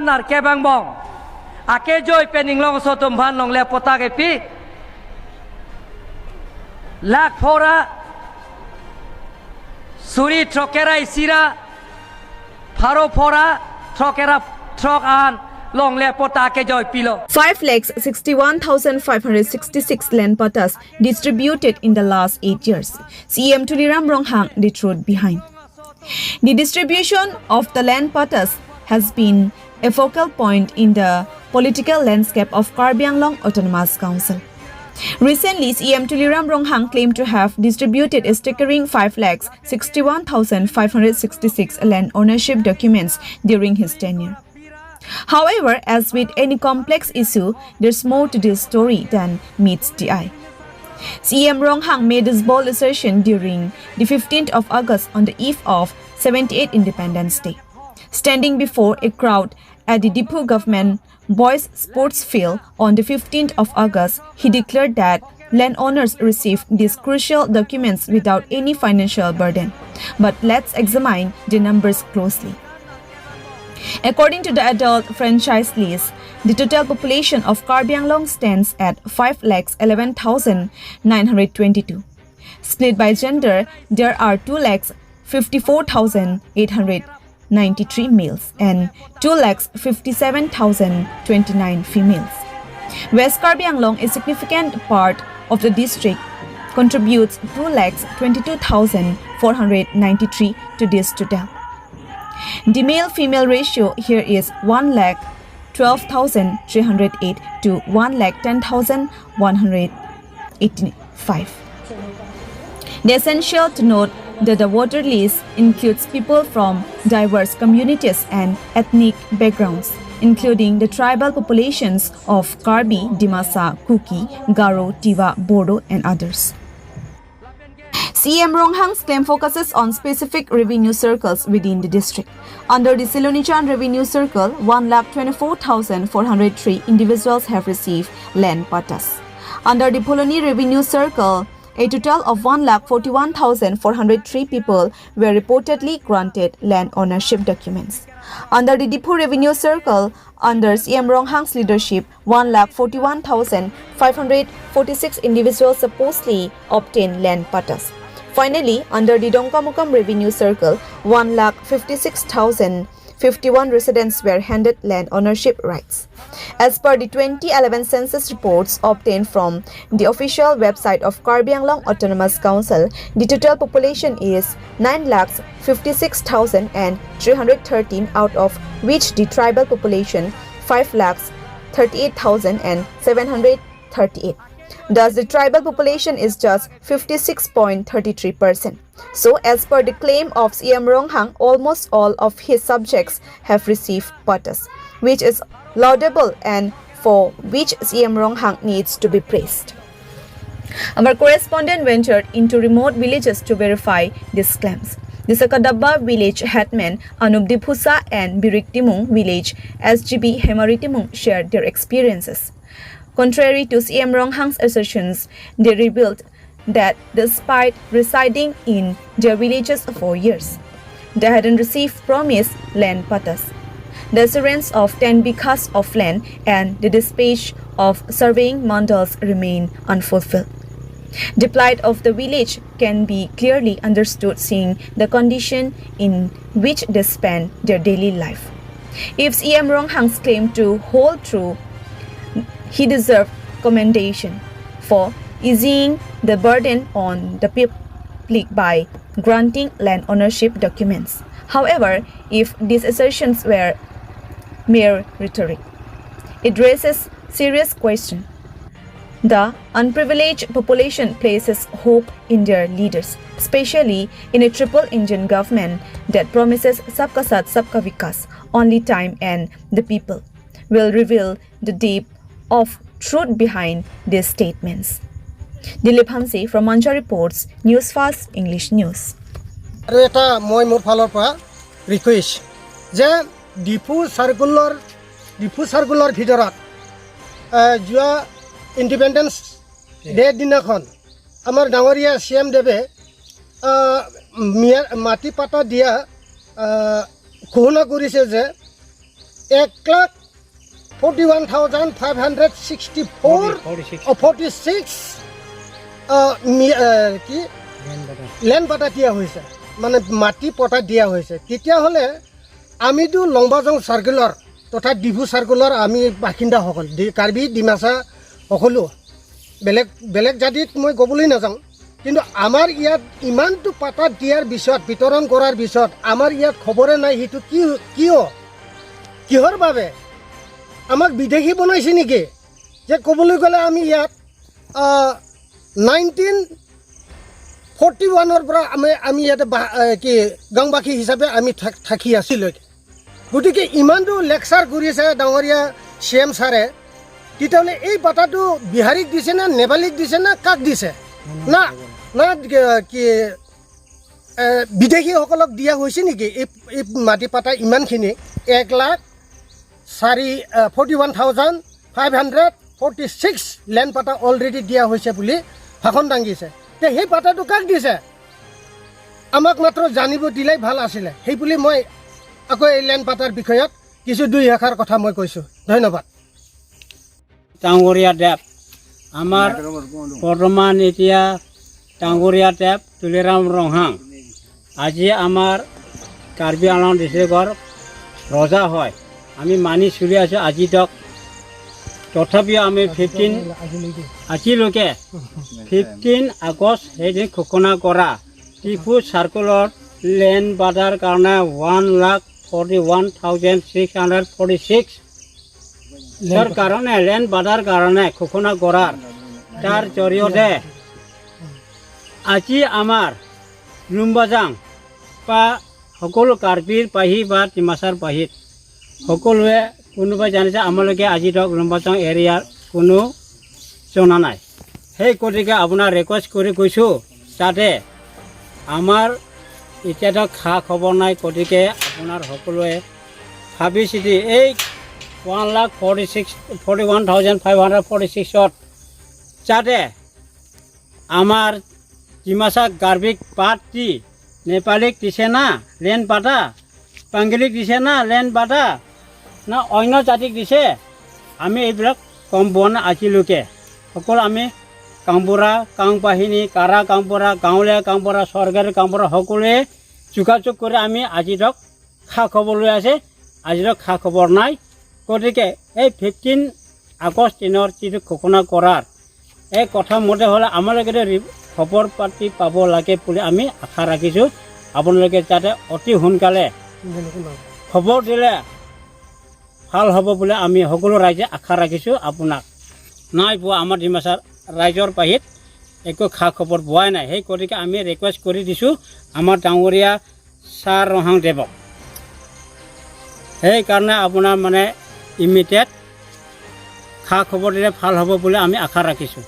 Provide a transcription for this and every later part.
nar ke bang bong ake joy pening long so tum bhan long le pota ke pi lak phora suri trokera isira pharo phora trokera trok an long le pota ke joy pilo 5,61,566 land patas distributed in the last 8 years. CM Tuliram Ronghang the truth behind. The distribution of the land patas has been a focal point in the political landscape of Karbi Anglong Autonomous Council. Recently, CM Tuliram Ronghang claimed to have distributed a staggering 5,61,566 land ownership documents during his tenure. However, as with any complex issue, there's more to this story than meets the eye. CM Ronghang made this bold assertion during the 15th of August on the eve of 78th Independence Day. Standing before a crowd at the Dipu Government Boys Sports Field on the 15th of August, he declared that landowners received these crucial documents without any financial burden. But let's examine the numbers closely. According to the adult franchise list, the total population of Karbi Anglong stands at 5,11,922. Split by gender, there are 2,54,893 males and 2,57,029 females. West Karbi Anglong, a significant part of the district, contributes 2,22,493 to this total. The male-female ratio here is 1,12,308 to 1,10,185. It is essential to note that the voter list includes people from diverse communities and ethnic backgrounds, including the tribal populations of Karbi, Dimasa, Kuki, Garo, Tiva, Bodo, and others. CM Ronghang's claim focuses on specific revenue circles within the district. Under the Silonichan revenue circle, 1,24,403 individuals have received land patas. Under the Poloni revenue circle, a total of 1,41,403 people were reportedly granted land ownership documents. Under the Dipu revenue circle, under CM Ronghang's leadership, 1,41,546 individuals supposedly obtained land patas. Finally, under the Dongkamukam revenue circle, 1,56,051 residents were handed land ownership rights. As per the 2011 census reports obtained from the official website of Karbi Anglong Autonomous Council, the total population is 9,56,313, out of which the tribal population 5,38,738. Thus, the tribal population is just 56.33%. So, as per the claim of CM Ronghang, almost all of his subjects have received patas, which is laudable and for which CM Ronghang needs to be praised. Our correspondent ventured into remote villages to verify these claims. The Sakadabba village headman Anup Diphusa and Biriktimung village SGB Hemaritimung shared their experiences. Contrary to CM Ronghang's assertions, they revealed that despite residing in their villages for years, they hadn't received promised land patas. The assurance of 10 bighas of land and the dispatch of surveying mandals remain unfulfilled. The plight of the village can be clearly understood seeing the condition in which they spend their daily life. If CM Ronghang's claim to hold true, he deserved commendation for easing the burden on the public by granting land ownership documents. However, if these assertions were mere rhetoric, it raises serious question. The unprivileged population places hope in their leaders, especially in a triple-engine government that promises Sabka Saath Sabka Vikas. Only time and the people will reveal the depth of truth behind these statements. Dilip Hansi from Mancha Reports, News Fast English News. আৰু এটা মই মোৰ ফালৰ পৰা request যে depot circular ভিতৰত যোৱা independence day দিনাখন আমাৰ ডাঙৰীয়া CM দেৱে মাটি পাতা দিয়া ঘোষণা কৰিছে যে 1,41,564 কি লেণ্ড পাটা দিয়া হৈছে মানে মাটি পটা দিয়া হৈছে তেতিয়াহ'লে আমিতো লংবাজং চাৰ্কুলাৰ তথা ডিফু চাৰ্কুলাৰ আমি বাসিন্দাসকল কাৰ্বি ডিমাচা সকলো বেলেগ বেলেগ জাতিত মই ক'বলৈ নাযাওঁ কিন্তু আমাৰ ইয়াত ইমানটো পাতা দিয়াৰ পিছত বিতৰণ কৰাৰ পিছত আমাৰ ইয়াত খবৰে নাই সেইটো কিহৰ বাবে আমাক বিদেশী বনাইছে নেকি যে ক'বলৈ গ'লে আমি ইয়াত 1941 পৰা আমি ইয়াতে কি গাঁওবাসী হিচাপে আমি থাকি আছিলোঁ গতিকে ইমানটো লেকচাৰ কৰিছে ডাঙৰীয়া CM ছাৰে তেতিয়াহ'লে এই পাতাটো বিহাৰীক দিছে নে নেপালীক দিছে নে কাক দিছে না কি বিদেশীসকলক দিয়া হৈছে নেকি এই মাটি পাতা ইমানখিনি 1,41,546 লেণ্ড পাতা অলৰেডি দিয়া হৈছে বুলি ভাষণ দাঙিছে তে সেই পাতাটো কাক দিছে আমাক মাত্ৰ জানিব দিলেই ভাল আছিলে সেই বুলি মই আকৌ এই লেণ্ড পাতাৰ বিষয়ত কিছু দুই এষাৰ কথা মই কৈছোঁ ধন্যবাদ ডাঙৰীয়া দেৱ আমাৰ বৰ্তমান এতিয়া ডাঙৰীয়া দেৱ তুলিৰাম ৰংহাং আজি আমাৰ কাৰ্বি আংলং ডিষ্ট্ৰিক্টৰ ৰজা হয় আমি মানি চলি আছোঁ আজি তক তথাপিও আমি আজিলৈকে 15 আগষ্ট সেইদিন ঘোষণা কৰা টিপু চাৰ্কুলৰ লেণ্ড বাটাৰ কাৰণে 1,41,646 তাৰ কাৰণে লেণ্ড বাটাৰ কাৰণে ঘোষণা কৰাৰ তাৰ জৰিয়তে আজি আমাৰ লুম্বাজাং বা সকলো কাৰ্বিৰ পাহি বা ডিমাচাৰ পাহিত সকলোৱে কোনোবাই জানিছে আমালোকে আজি ধৰক লুম্বাজাং এৰিয়াৰ কোনো জনা নাই সেই গতিকে আপোনাৰ ৰিকুৱেষ্ট কৰি কৈছোঁ যাতে আমাৰ এতিয়া ধৰক খা খবৰ নাই গতিকে আপোনাৰ সকলোৱে ভাবি চিতি এই 1,41,546ত যাতে আমাৰ ডিমাচা কাৰ্বিক বাদ দি নেপালীক দিছে না লেণ্ড পাতা পাংগিলিক দিছে না লেণ্ড পাতা না অন্য জাতিক দিছে আমি এইবিলাক গম পোৱা নাই আজিলৈকে সকলো আমি কামবুঢ়া কাং বাহিনী কাৰা কামবুঢ়া গাঁৱলীয়া কামবুঢ়া চৰকাৰী কামবুঢ়া সকলোৱে যোগাযোগ কৰি আমি আজি ধৰক খা খবৰ লৈ আছে আজি ধৰক খা খবৰ নাই গতিকে এই 15 আগষ্ট দিনৰ যিটো ঘোষণা কৰাৰ এই কথা মতে হ'লে আমালোকে খবৰ পাতি পাব লাগে বুলি আমি আশা ৰাখিছোঁ আপোনালোকে যাতে অতি সোনকালে খবৰ দিলে ভাল হ'ব বুলি আমি সকলো ৰাইজে আশা ৰাখিছোঁ আপোনাক নাই পোৱা আমাৰ ডিমাচাৰ ৰাইজৰ পাহিত একো খা খবৰ পোৱাই নাই সেই গতিকে আমি ৰিকুৱেষ্ট কৰি দিছোঁ আমাৰ ডাঙৰীয়া ছাৰ ৰংহাং দেৱক সেইকাৰণে আপোনাৰ মানে ইমিডিয়েট খা খবৰ দিলে ভাল হ'ব বুলি আমি আশা ৰাখিছোঁ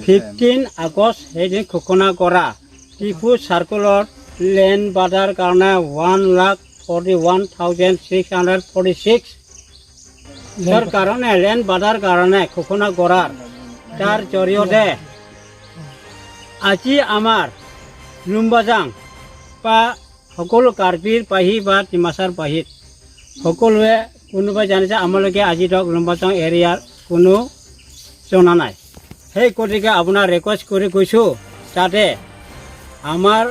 15 আগষ্ট সেইদিন ঘোষণা কৰা টিপু চাৰ্কুলৰ লেণ্ড বাটাৰ কাৰণে 1,41,646 তাৰ কাৰণে লেণ্ড বাটাৰ কাৰণে ঘোষণা কৰাৰ তাৰ জৰিয়তে আজি আমাৰ লুম্বাজাং বা সকলো কাৰ্বিৰ পাহি বা ডিমাচাৰ পাহিত সকলোৱে কোনোবাই জানিছে আমালোকে আজি ধৰক লুম্বাজাং এৰিয়াৰ কোনো জনা নাই সেই গতিকে আপোনাৰ ৰিকুৱেষ্ট কৰি কৈছোঁ যাতে আমাৰ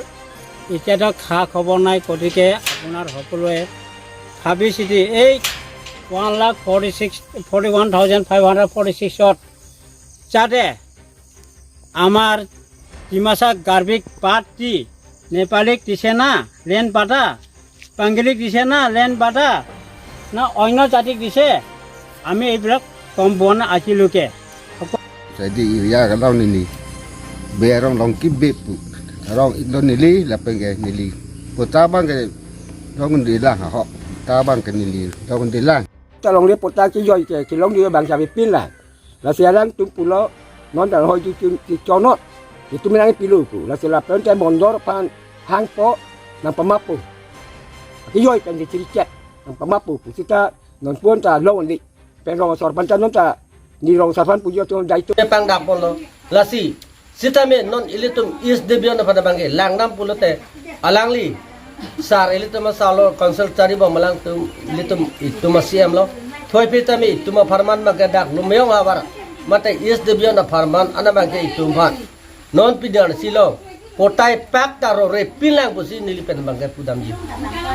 এতিয়া ধৰক খা খবৰ নাই গতিকে আপোনাৰ সকলোৱে ভাবি চিতি এই 1,41,546ত যাতে আমাৰ ডিমাচা কাৰ্বিক বাদ দি নেপালীক দিছে না লেণ্ড পাতা পাংগিলিক দিছে না লেণ্ড পাতা না অন্য জাতিক দিছে আমি এইবিলাক গম পোৱা নাই আজিলৈকে jadi ya kalau nili berong long kibip rong itu nili lapeng ke nili kota bang ke rong nili lah họ ta bang ke nili rong nili lah ta long le pota ki yoi ke long dia bang sabi pin lah la siaran tu pulo non ta hoi tu chonot itu menang pilu ku la sila pen te mondor pan hang po nang pamapu ki yoi pen ki cicet nang pamapu kita non pun ta long ni pen rong sor pan ta non ta ni rong sarpan pujo tu dai tu pang dap polo lasi sitame non ilitum is debion pada bangge langnam pulote alangli sar itu masalah konsel cari bamalang tu itu masih am lo thoi pita mi itu ma farman magadak lumeyong awar mate is debion na farman ana bangke itu man non pidan silo potai pak taro re pilang pusi nilipen bangke pudam ji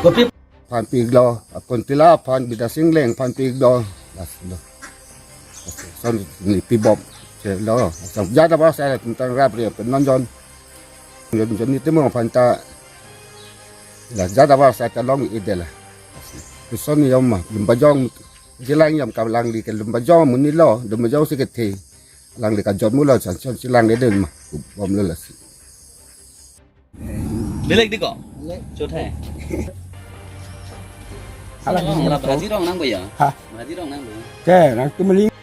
kopi ผ่านปีกดอคนติลาผ่านบิดาสิงแรงผ่านปีกดอlas do son ni pi bob se lo sang ya da ba sa tentang rap dia penon jon jon ni temoผ่านta la ya da ba sa ta long idela tu son ni yom ma lumba jong silang yam ka lang di ke lumba jong mun ni lo lumba jong se ke te lang di ka jon mu lo san son silang de den ma bom lo la Bilek di kok? Chốt hè. Apa? Berhasil dong nang boy ya? Hah? Berhasil dong nang boy. Ke, nang tu meli